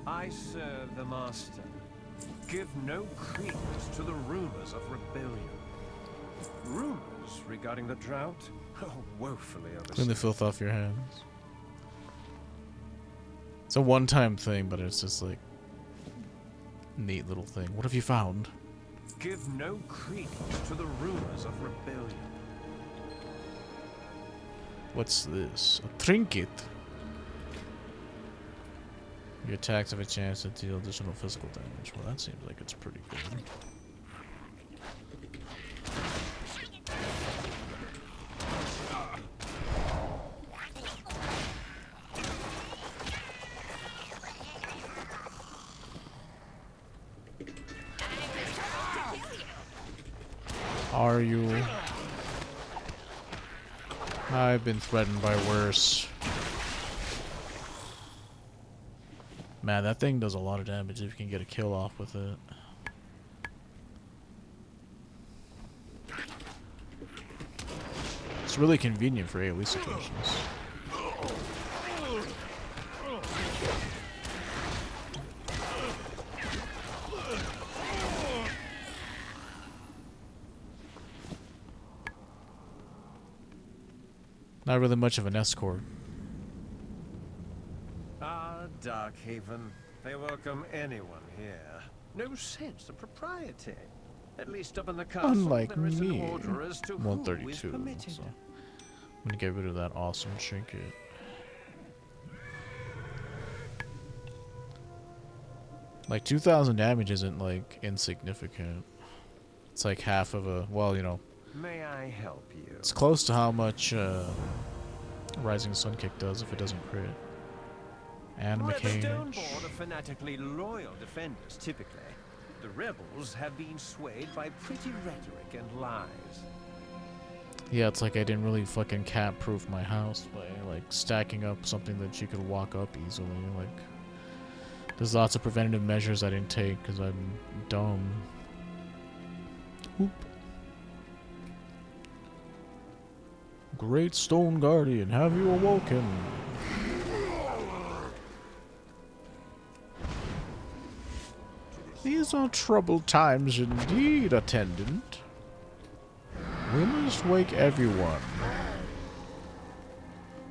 I serve the Master. Give no credence to the rumors of rebellion. Rumors regarding the drought? Oh, woefully overstated. Clean the filth off your hands. It's a one-time thing, but it's just like neat little thing. What have you found? Give no credence to the rumors of rebellion. What's this? A trinket. Your attacks have a chance to deal additional physical damage. Well, that seems like it's pretty good. Are you? I've been threatened by worse. Man, that thing does a lot of damage if you can get a kill off with it. It's really convenient for AoE situations. Not really much of an escort. Ah, Darkhaven. They welcome anyone here. No sense of propriety. At least up in the castle, Unlike there is me. an order as to who is 132. permitted. So I'm gonna get rid of that awesome trinket. Like 2,000 damage isn't like insignificant. It's like half of a, well, you know. May I help you? It's close to how much Rising Sun Kick does if it doesn't crit. Anima The Cage. Stoneborn are fanatically loyal defenders, typically. The rebels have been swayed by pretty rhetoric and lies. Yeah, it's like I didn't really fucking cat-proof my house by like stacking up something that you could walk up easily. Like, there's lots of preventative measures I didn't take because I'm dumb. Oop. Great Stone Guardian, have you awoken? These are troubled times indeed, attendant. We must wake everyone.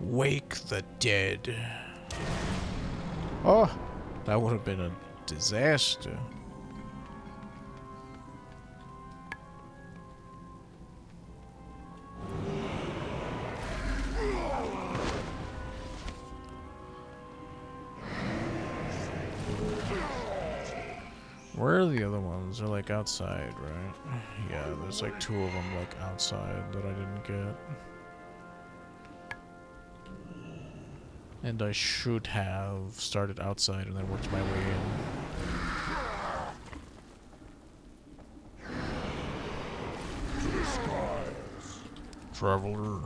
Wake the dead. Oh, that would have been a disaster. Where are the other ones? They're like outside, right? Yeah, there's like 2 of them like outside that I didn't get. And I should have started outside and then worked my way in. To the skies. Traveler.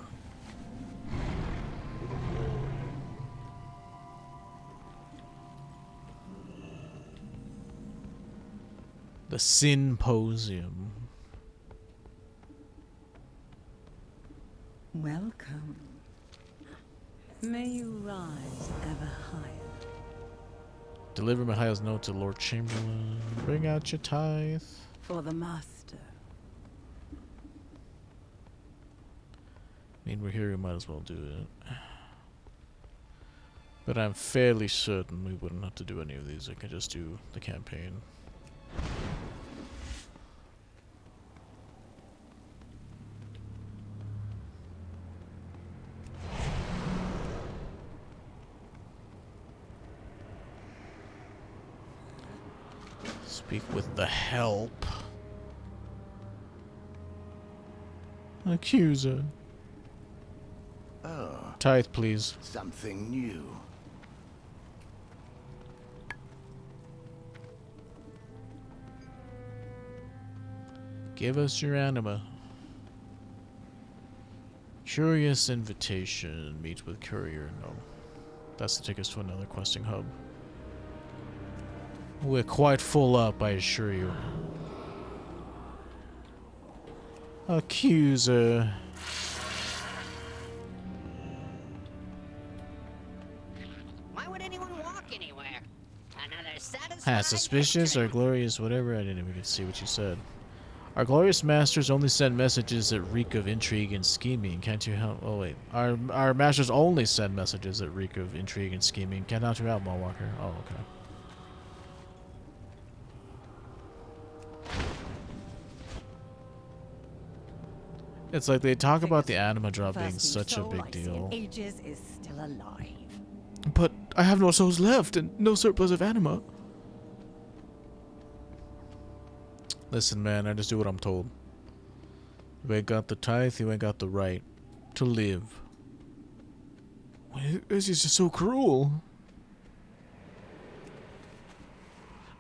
The Symposium. Welcome. May you rise ever higher. Deliver Mahaya's note to Lord Chamberlain. Bring out your tithe. For the Master. I mean, we're here, we might as well do it. But I'm fairly certain we wouldn't have to do any of these. I could just do the campaign. Speak with the help. Accuser. Oh, Tithe, please. something new. Give us your anima. Curious invitation. Meet with courier. No. That's to take us to another questing hub. We're quite full up, I assure you. Accuser. Why would anyone walk anywhere? Suspicious or glorious, whatever. I didn't even get to see what you said. Our glorious masters only send messages that reek of intrigue and scheming. Can't you help? Oh wait, our masters only send messages that reek of intrigue and scheming. Can't you help, Mallwalker? Oh, okay. It's like they talk about the anima drop being such a big deal. Ages is still alive. But I have no souls left and no surplus of anima. Listen, man, I just do what I'm told. You ain't got the tithe, you ain't got the right to live. This is just so cruel.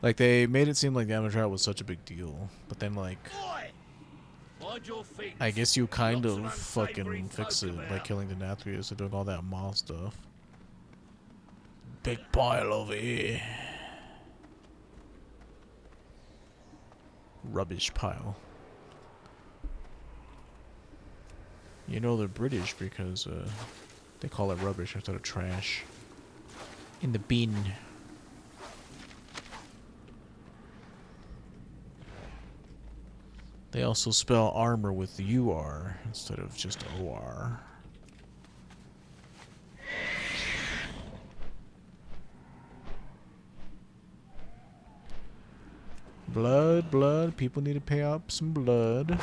Like, they made it seem like the anima drop was such a big deal. But then, like, I guess you kind of fucking fix it by killing the Nathrius and doing all that mall stuff. Big pile over here. Rubbish pile. You know they're British because they call it rubbish instead of trash. In the bin. They also spell armor with UR instead of just OR. Blood, blood. People need to pay up some blood.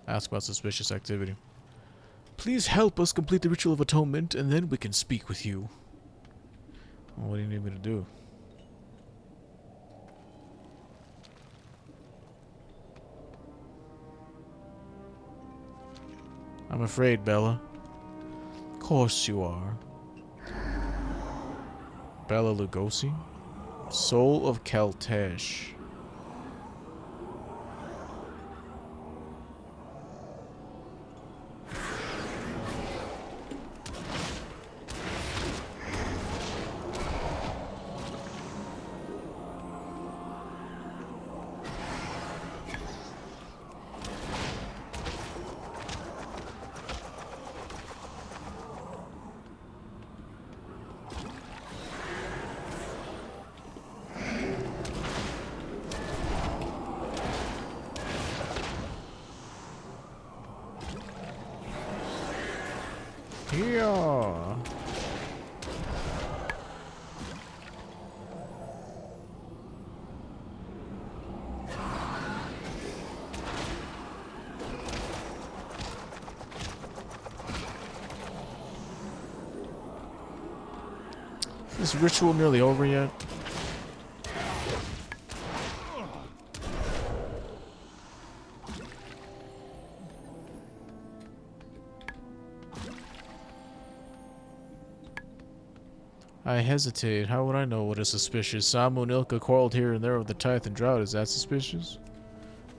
Ask about suspicious activity. Please help us complete the ritual of atonement, and then we can speak with you. Well, what do you need me to do? I'm afraid, Bella. Of course you are. Bella Lugosi? Soul of Keltesh. Yeah. Is this ritual nearly over yet? I hesitate. How would I know what is suspicious? Samu and Ilka quarreled here and there over the tithe and drought. Is that suspicious?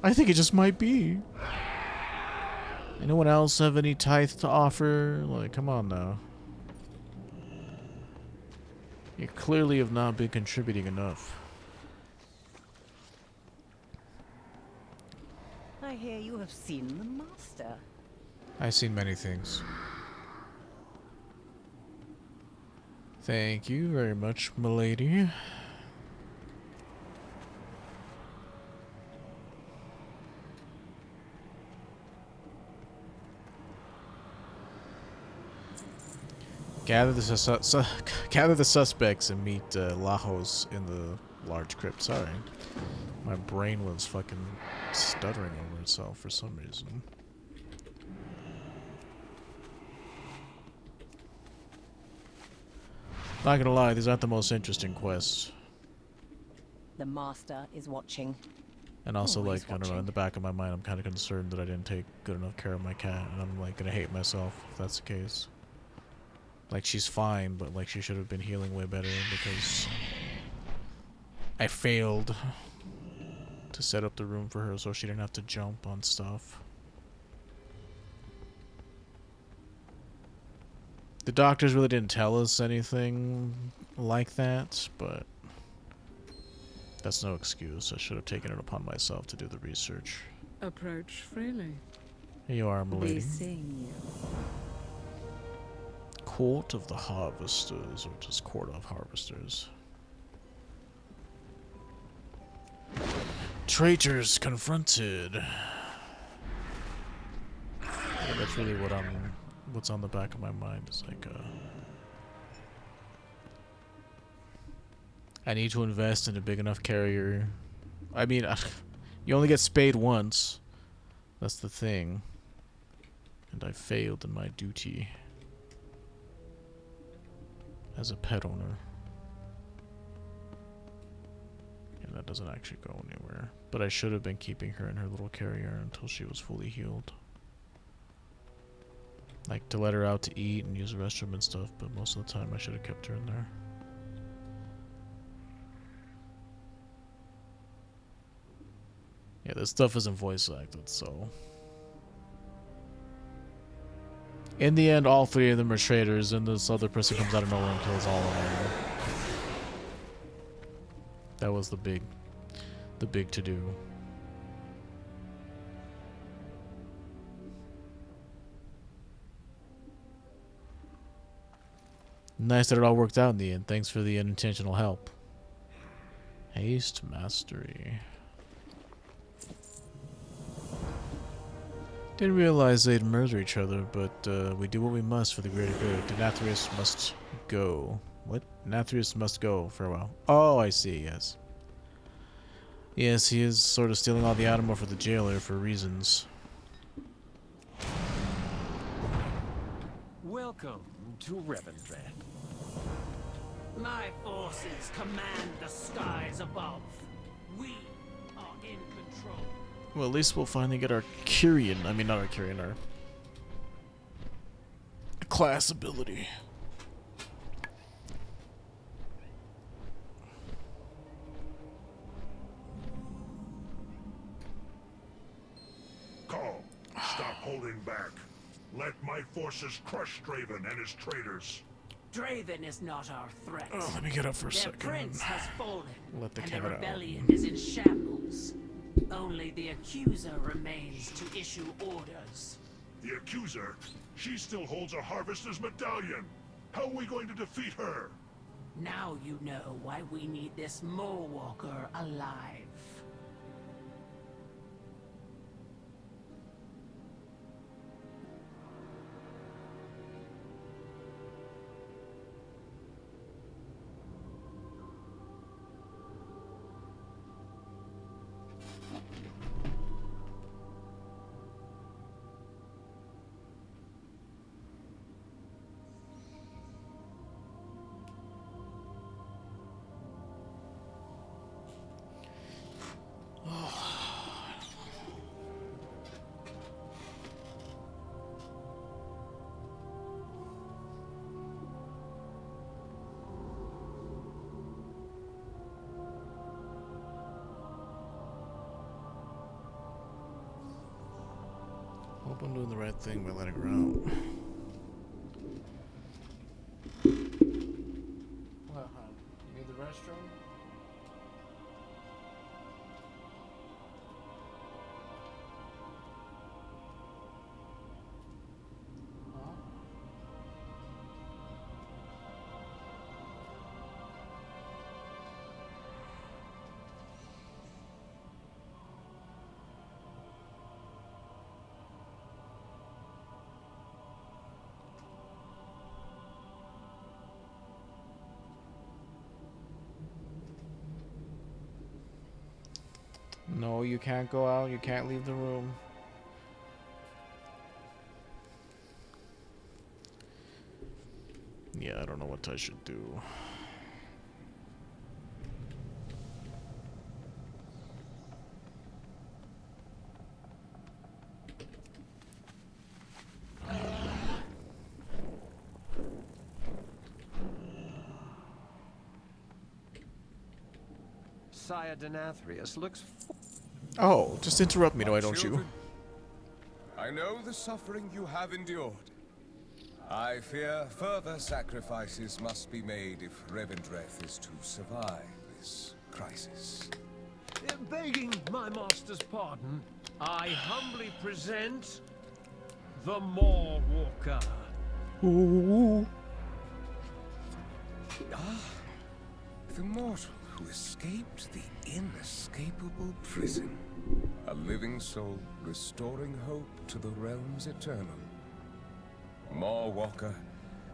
I think it just might be. Anyone else have any tithe to offer? Like, come on now. You clearly have not been contributing enough. I hear you have seen the master. I've seen many things. Thank you very much, milady. Gather the suspects and meet Lajos in the large crypt. Sorry. My brain was fucking stuttering over itself for some reason. Not gonna lie, these aren't the most interesting quests. The master is watching. And also, Always like, I don't know, in the back of my mind, I'm kind of concerned that I didn't take good enough care of my cat, and I'm, like, gonna hate myself if that's the case. Like, she's fine, but, like, she should have been healing way better because I failed to set up the room for her so she didn't have to jump on stuff. The doctors really didn't tell us anything like that, but that's no excuse. I should have taken it upon myself to do the research. Approach freely. Here you are, They milady. sing. Court of the Harvesters, or just Court of Harvesters. Traitors confronted. Yeah, that's really what's on the back of my mind. Is like, I need to invest in a big enough carrier. I mean, you only get spayed once. That's the thing. And I failed in my duty as a pet owner. And that doesn't actually go anywhere. But I should have been keeping her in her little carrier until she was fully healed. Like, to let her out to eat and use the restroom and stuff, but most of the time I should have kept her in there. Yeah, this stuff isn't voice acted, so... In the end, all three of them are traitors, and this other person comes out of nowhere and kills all of them. That was the big to-do. Nice that it all worked out in the end. Thanks for the unintentional help. Haste mastery. Didn't realize they'd murder each other, but we do what we must for the greater good. Denathrius must go. What? Denathrius must go. Farewell. Oh, I see, yes. Yes, he is sort of stealing all the Atomor for the jailer for reasons. Welcome to Revendreth. My forces command the skies above. We are in control. Well, at least we'll finally get our Kyrian. I mean, not our Kyrian, our class ability. Calm. Stop holding back. Let my forces crush Draven and his traitors. Draven is not our threat. Oh, let me get up for a Their second. prince has fallen, Let the and cat the out. rebellion is in shambles. Only the accuser remains to issue orders. The accuser? She still holds a Harvester's medallion. How are we going to defeat her? Now you know why we need this Mole Walker alive. Hope I'm doing the right thing by letting her out. What, hon? You need the restroom? Huh? No, you can't go out. You can't leave the room. Yeah, I don't know what I should do. Sire Denathrius looks Oh, just interrupt me, My why don't you? children, I know the suffering you have endured. I fear further sacrifices must be made if Revendreth is to survive this crisis. begging my master's pardon. I humbly present the Maw Walker. Ooh. The mortal who escaped the inescapable prison. A living soul restoring hope to the realms eternal. Maw Walker,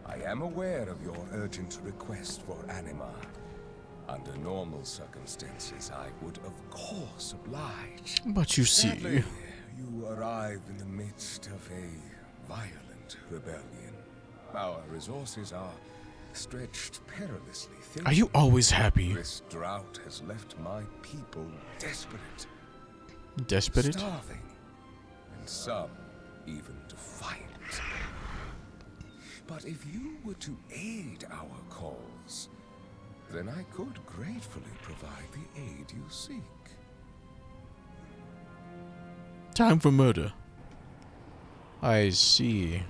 I am aware of your urgent request for anima. Under normal circumstances, I would of course oblige. But you see, Sadly, you arrive in the midst of a violent rebellion. Our resources are stretched perilously thin. are you always happy? This drought has left my people desperate, Desperate? starving, and some even defiant. But if you were to aid our cause, then I could gratefully provide the aid you seek. Time for murder. I see.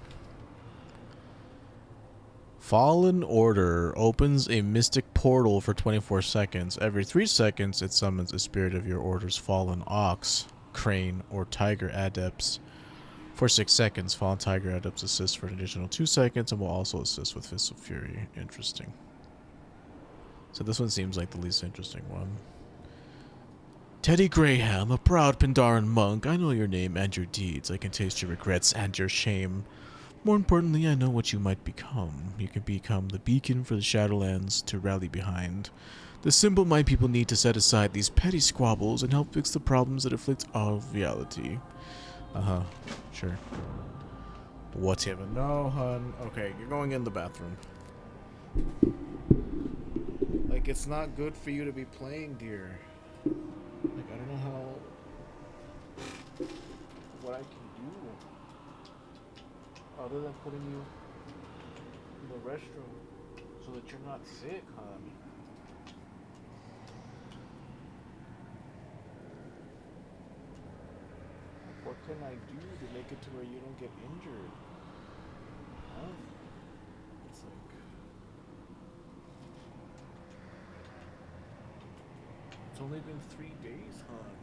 Fallen Order opens a mystic portal for 24 seconds. Every 3 seconds, it summons a spirit of your order's fallen ox, crane, or tiger adepts. For 6 seconds, fallen tiger adepts assist for an additional 2 seconds and will also assist with Fist of Fury. Interesting. So this one seems like the least interesting one. Teddy Graham, a proud Pandaran monk, I know your name and your deeds. I can taste your regrets and your shame. More importantly, I know what you might become. You can become the beacon for the Shadowlands to rally behind. The symbol my people need to set aside these petty squabbles and help fix the problems that afflict our reality. Uh-huh. Sure. Whatever. No, hun. Okay, you're going in the bathroom. Like, it's not good for you to be playing, dear. Like, I don't know how... what I can do. Other than putting you in the restroom so that you're not sick, hon. What can I do to make it to where you don't get injured? Huh? It's like... it's only been 3 days, hon.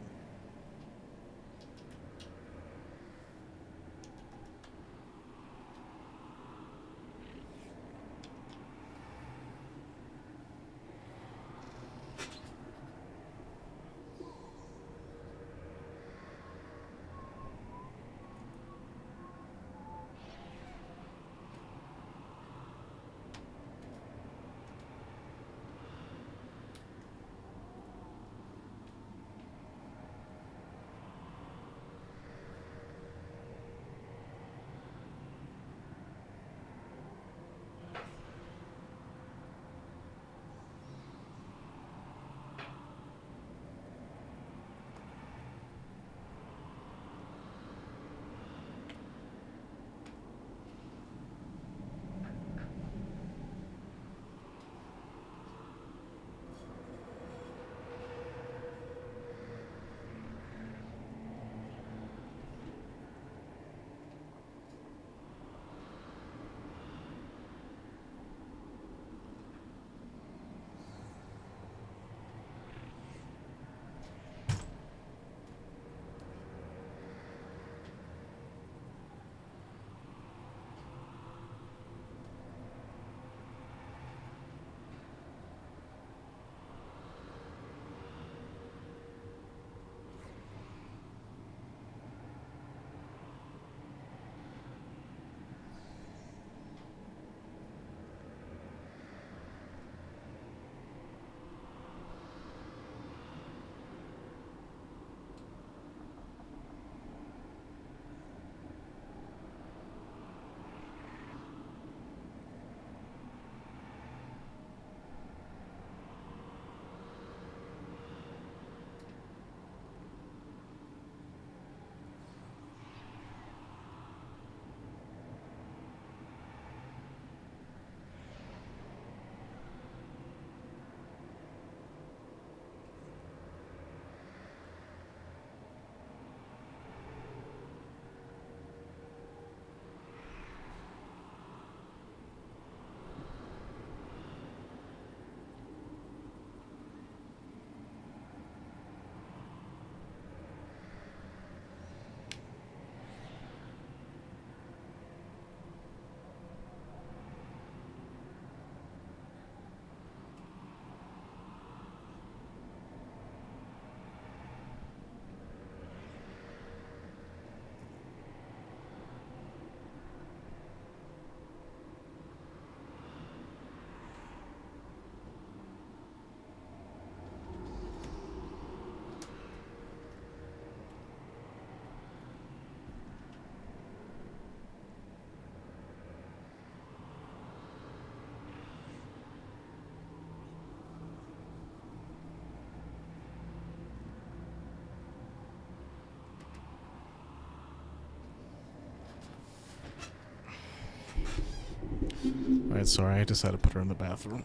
Alright, sorry, I just had to put her in the bathroom.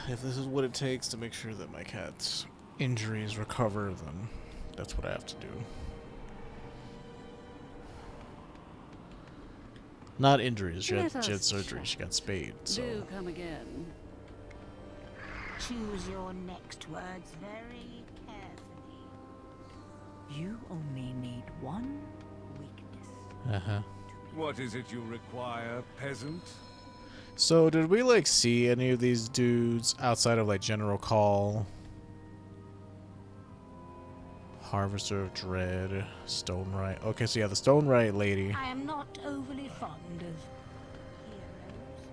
If this is what it takes to make sure that my cat's injuries recover, then that's what I have to do. Not injuries, she had surgery, she got spayed, so... Do come again. Choose your next words very carefully. You only need one weakness. Uh-huh. What is it you require, peasant? So, did we, like, see any of these dudes outside of, like, General Call? Harvester of Dread, Stonewright. Okay, so yeah, the Stonewright lady. I am not overly fond of heroes.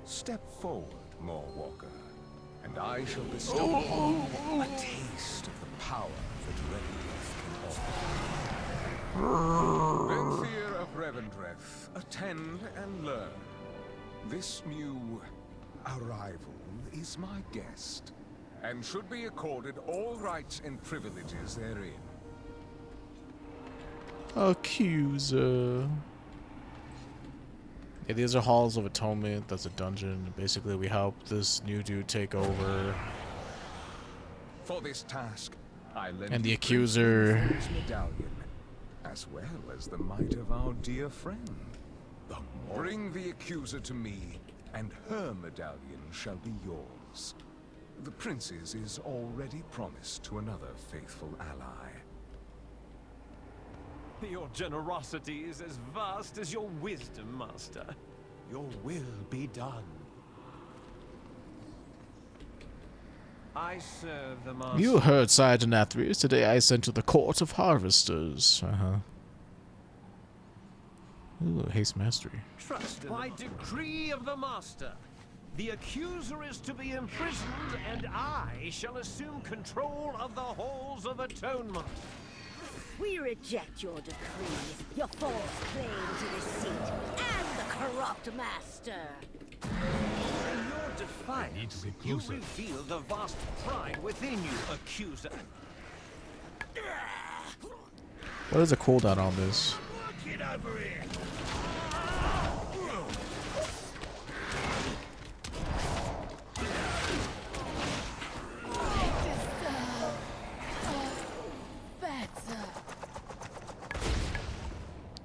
Step forward, Moorwalker, and I shall bestow upon you a taste of the power that Revendreth can offer. Venthyr of Revendreth, attend and learn. This new arrival is my guest, and should be accorded all rights and privileges therein. Accuser. Yeah, these are Halls of Atonement. That's a dungeon. Basically, we help this new dude take over. For this task, I lend And the you accuser. Prince Ventyr's medallion, as well as the might of our dear friend. Bring the accuser to me, and her medallion shall be yours. The prince's is already promised to another faithful ally. Your generosity is as vast as your wisdom, Master. Your will be done. I serve the Master. You heard, Sire Denathrius. Today I sent to the Court of Harvesters. Ooh, haste mastery. Trust by decree of the Master. The accuser is to be imprisoned, and I shall assume control of the Halls of Atonement. We reject your decree, your false claim to this seat, and the corrupt master. In your defiance, you reveal the vast pride within you, accuser. What is the cooldown on this? Get over here!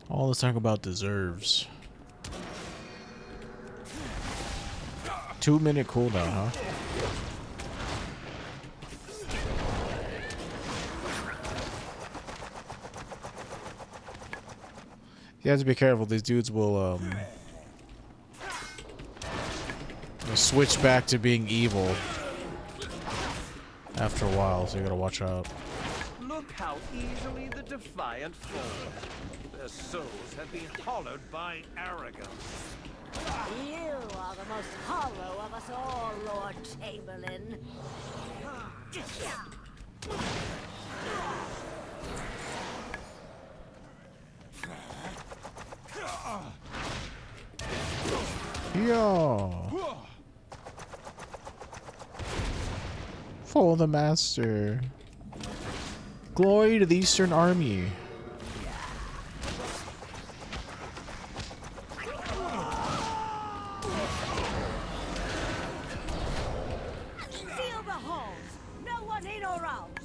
All this talk about deserves. 2-minute cooldown, huh? You have to be careful. These dudes will switch back to being evil after a while, so you gotta watch out. Look how easily the defiant fall. Their souls have been hollowed by arrogance. You are the most hollow of us all, Lord Chamberlain. Yeah. For the master. Glory to the Eastern Army. Seal the halls. No one in or out.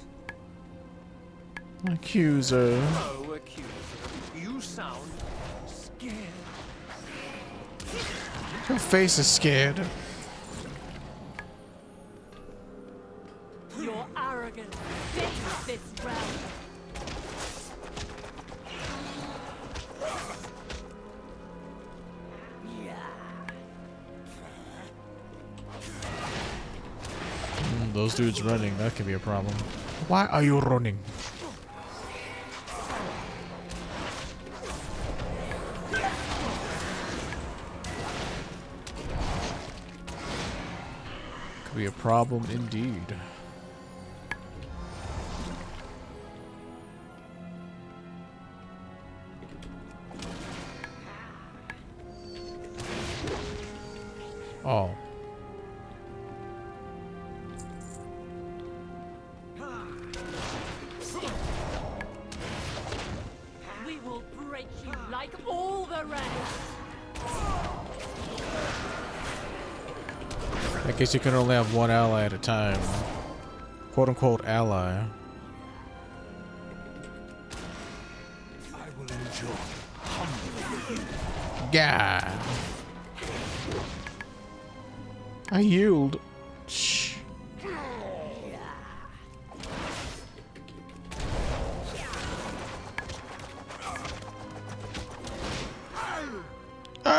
Accuser. Oh, accuser, you sound scared. Her face is scared. Your arrogance fits this round. Those dudes running, that could be a problem. Why are you running? Could be a problem indeed. Oh. We will break you like all the rest. I guess you can only have one ally at a time. Quote unquote ally. I will enjoy humbling you. Yeah. I yield. Shh.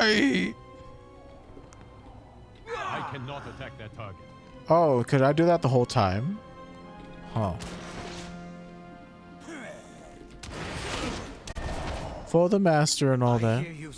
I cannot attack that target. Oh, could I do that the whole time? Huh. For the master and all that. I hear you